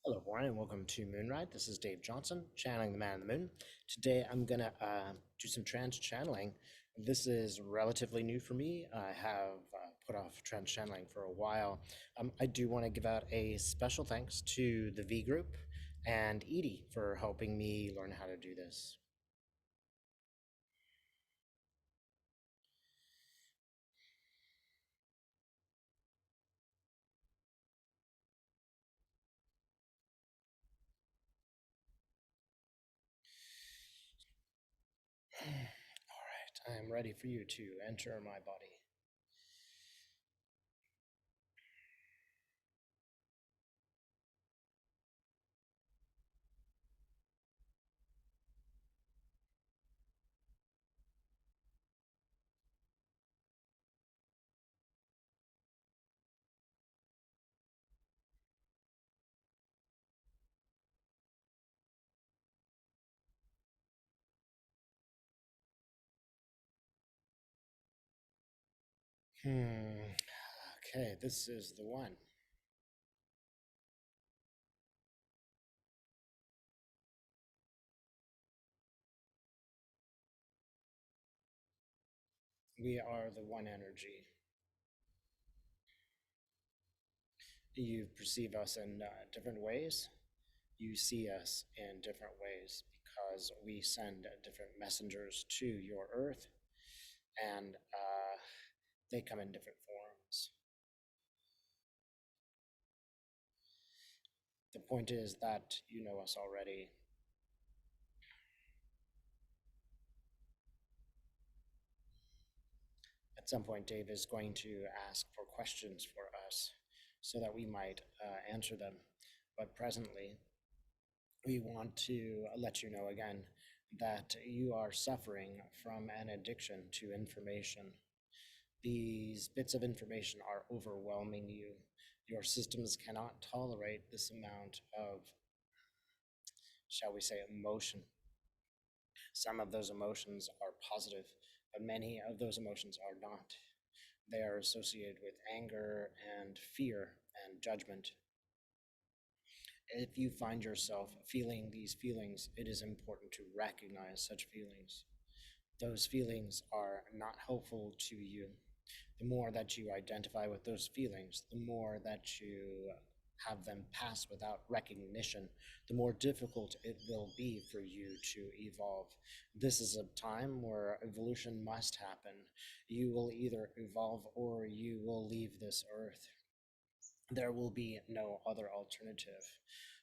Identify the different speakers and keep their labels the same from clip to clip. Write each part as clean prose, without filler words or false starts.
Speaker 1: Hello, everyone, and welcome to Moonride. This is Dave Johnson, channeling the man in the moon. Today, I'm going to do some trance channeling. This is relatively new for me. I have put off trance channeling for a while. I do want to give out a special thanks to the V Group and Edie for helping me learn how to do this. All right, I am ready for you to enter my body. Okay, this is the one. We are the one energy. You perceive us in different ways. You see us in different ways because we send different messengers to your earth, and they come in different forms. The point is that you know us already. At some point, Dave is going to ask for questions for us so that we might answer them. But presently, we want to let you know again that you are suffering from an addiction to information. These bits of information are overwhelming you. Your systems cannot tolerate this amount of, shall we say, emotion. Some of those emotions are positive, but many of those emotions are not. They are associated with anger and fear and judgment. If you find yourself feeling these feelings, it is important to recognize such feelings. Those feelings are not helpful to you. The more that you identify with those feelings, the more that you have them pass without recognition, the more difficult it will be for you to evolve. This is a time where evolution must happen. You will either evolve or you will leave this earth. There will be no other alternative.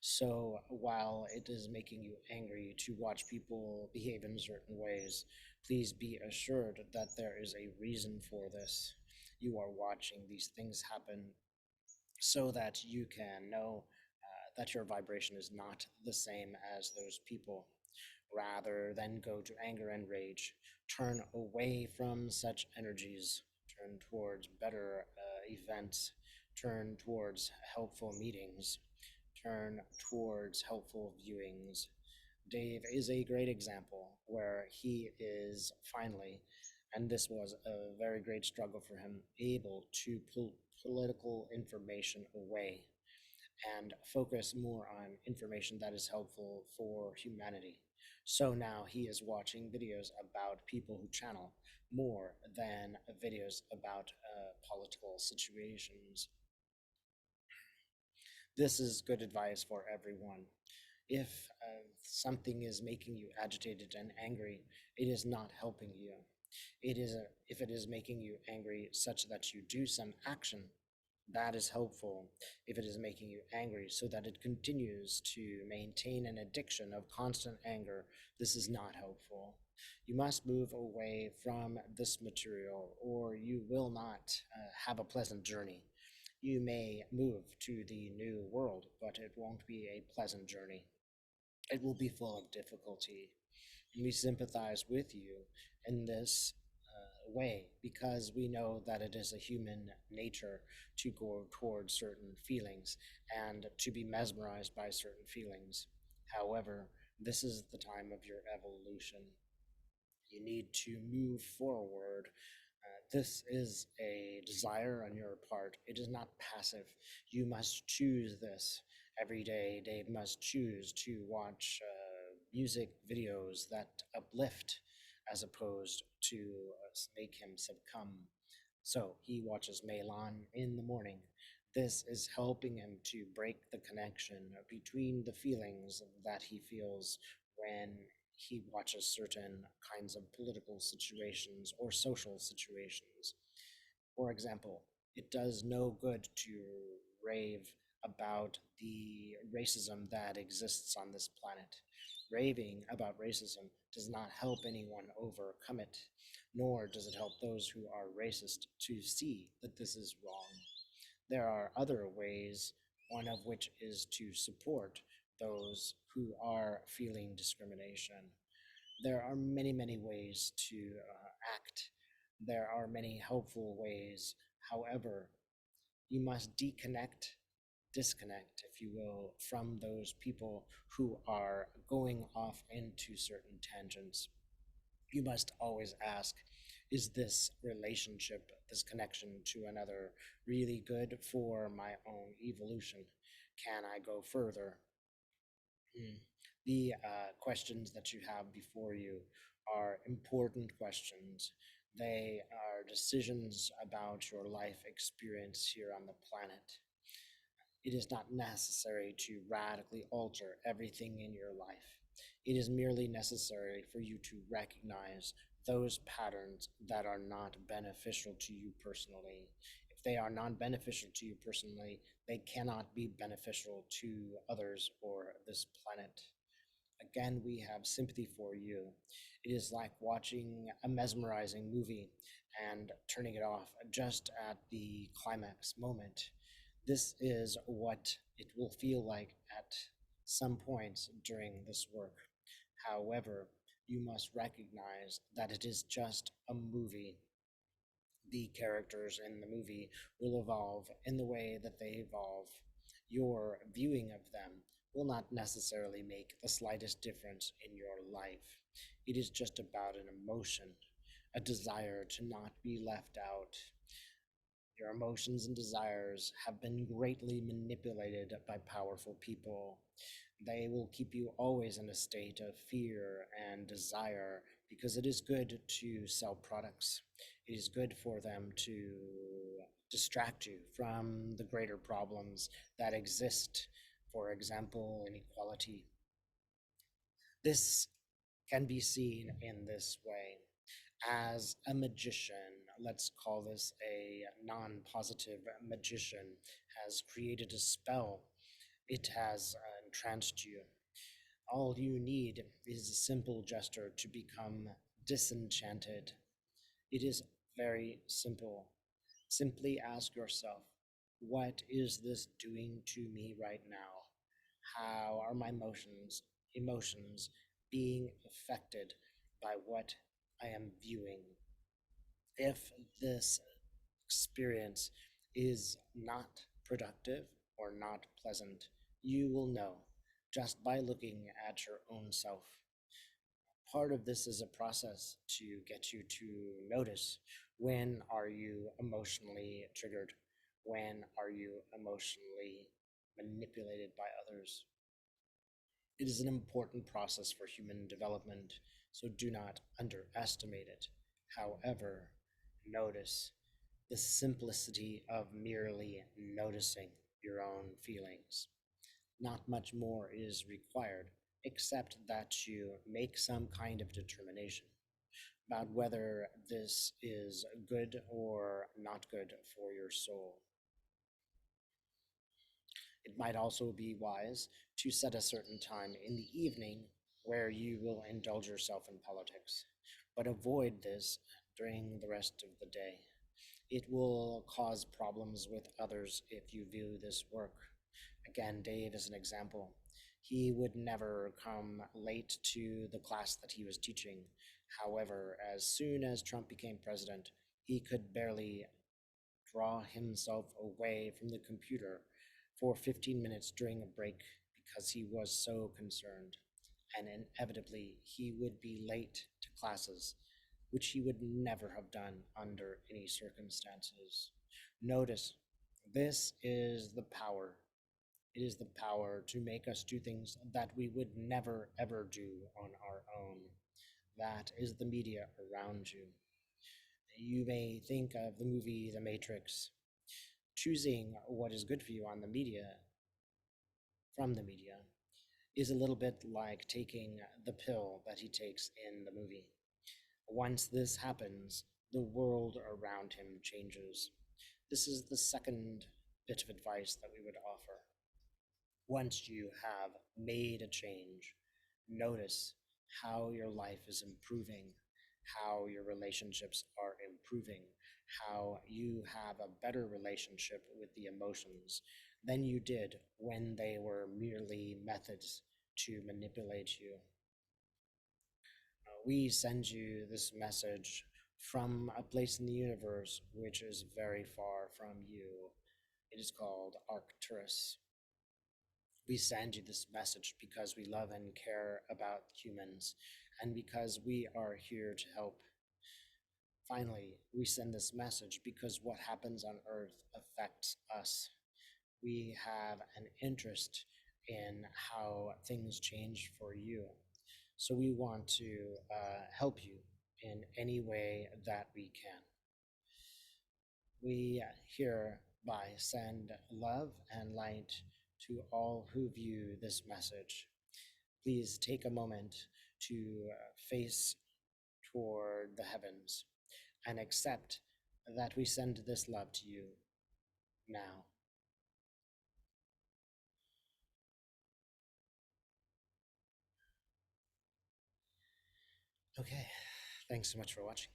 Speaker 1: So while it is making you angry to watch people behave in certain ways, please be assured that there is a reason for this. You are watching these things happen so that you can know that your vibration is not the same as those people. Rather than go to anger and rage, turn away from such energies, turn towards better events, turn towards helpful meetings, turn towards helpful viewings. Dave is a great example where he is finally, and this was a very great struggle for him, able to pull political information away and focus more on information that is helpful for humanity. So now he is watching videos about people who channel more than videos about political situations. This is good advice for everyone. If something is making you agitated and angry, it is not helping you. If it is making you angry such that you do some action, that is helpful. If it is making you angry so that it continues to maintain an addiction of constant anger, this is not helpful. You must move away from this material or you will not have a pleasant journey. You may move to the new world, but it won't be a pleasant journey. It will be full of difficulty. We sympathize with you in this way because we know that it is a human nature to go towards certain feelings and to be mesmerized by certain feelings. However, this is the time of your evolution. You need to move forward. This is a desire on your part. It is not passive. You must choose this. Every day, Dave must choose to watch music videos that uplift as opposed to make him succumb. So he watches Melan in the morning. This is helping him to break the connection between the feelings that he feels when he watches certain kinds of political situations or social situations. For example, it does no good to rave about the racism that exists on this planet. Raving about racism does not help anyone overcome it, nor does it help those who are racist to see that this is wrong. There are other ways, one of which is to support those who are feeling discrimination. There are many, many ways to act. There are many helpful ways. However, you must disconnect, if you will, from those people who are going off into certain tangents. You must always ask, is this relationship, this connection to another, really good for my own evolution? Can I go further? Mm. The questions that you have before you are important questions. They are decisions about your life experience here on the planet. It is not necessary to radically alter everything in your life. It is merely necessary for you to recognize those patterns that are not beneficial to you personally. If they are non beneficial to you personally, they cannot be beneficial to others or this planet. Again, we have sympathy for you. It is like watching a mesmerizing movie and turning it off just at the climax moment. This is what it will feel like at some points during this work. However, you must recognize that it is just a movie. The characters in the movie will evolve in the way that they evolve. Your viewing of them will not necessarily make the slightest difference in your life. It is just about an emotion, a desire to not be left out. Your emotions and desires have been greatly manipulated by powerful people. They will keep you always in a state of fear and desire because it is good to sell products. It is good for them to distract you from the greater problems that exist, for example, inequality. This can be seen in this way. As a magician, let's call this a non positive magician, has created a spell, it has entranced you. All you need is a simple gesture to become disenchanted. It is very simple. Simply ask yourself, what is this doing to me right now? How are my emotions being affected by what I am viewing? If this experience is not productive or not pleasant, you will know just by looking at your own self. Part of this is a process to get you to notice, when are you emotionally triggered? When are you emotionally manipulated by others? It is an important process for human development, so do not underestimate it. However, notice the simplicity of merely noticing your own feelings. Not much more is required, except that you make some kind of determination about whether this is good or not good for your soul. It might also be wise to set a certain time in the evening where you will indulge yourself in politics, but avoid this during the rest of the day. It will cause problems with others if you view this work. Again, Dave is an example. He would never come late to the class that he was teaching. However, as soon as Trump became president, he could barely draw himself away from the computer for 15 minutes during a break because he was so concerned. And inevitably, he would be late to classes, which he would never have done under any circumstances. Notice, this is the power It is the power to make us do things that we would never ever do on our own. That is the media around you. You may think of the movie The Matrix. Choosing what is good for you on the media, from the media, is a little bit like taking the pill that he takes in the movie. Once this happens, the world around him changes. This is the second bit of advice that we would offer. Once you have made a change, notice how your life is improving, how your relationships are improving, how you have a better relationship with the emotions than you did when they were merely methods to manipulate you. We send you this message from a place in the universe which is very far from you. It is called Arcturus. We send you this message because we love and care about humans and because we are here to help. Finally, we send this message because what happens on Earth affects us. We have an interest in how things change for you. So we want to help you in any way that we can. We hereby send love and light to all who view this message. Please take a moment to face toward the heavens and accept that we send this love to you now. Okay, thanks so much for watching.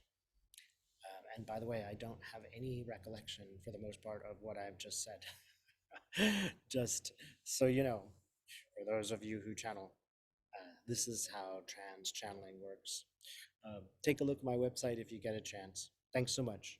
Speaker 1: And by the way, I don't have any recollection for the most part of what I've just said. Just so you know, for those of you who channel, this is how trance channeling works. Take a look at my website if you get a chance. Thanks so much.